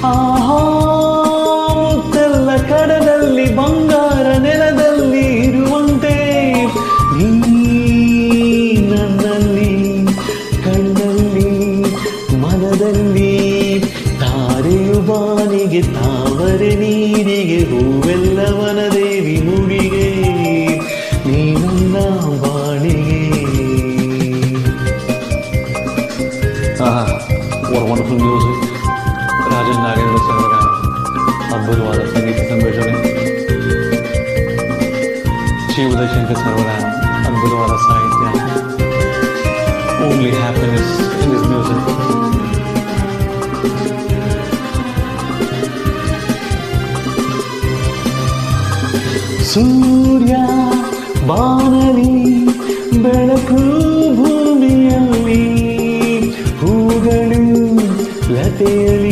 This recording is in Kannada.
ಆಹಾ ಮುತ್ತೆಲ್ಲ ಕಡಲಲ್ಲಿ ಬಂಗಾರ ನೆಲದಲ್ಲಿ ಇರುವಂತೆ ನೀ ನನ್ನಲ್ಲಿ ಕಣ್ಣಲ್ಲಿ ಮನದಲ್ಲಿ ತಾರೆಯು ಬಾನಿಗೆ ತಾವರೆ ನೀರಿಗೆ ಹೂವೆಲ್ಲವನ ದೇವಿ ಮುಡಿಗೆ ನೀ ನನ್ನ ಬಾಣಿಗೆ. What a wonderful music. Rajan Nagendra sir ಅವರ ಅದ್ಭುತವಾದ ಸಂಗೀತ ಸಂಯೋಜನೆ, ಜಿ ಉದಯಶಂಕರ್ ಸರ್ ಅವರ ಅದ್ಭುತವಾದ ಸಾಹಿತ್ಯ. Only happiness in this music. ಸೂರ್ಯ ಬಾನಲಿ ಬೆಳಕು ಭೂಮಿಯಲ್ಲಿ ಹೂಗಳು ಲತೆಯಲ್ಲಿ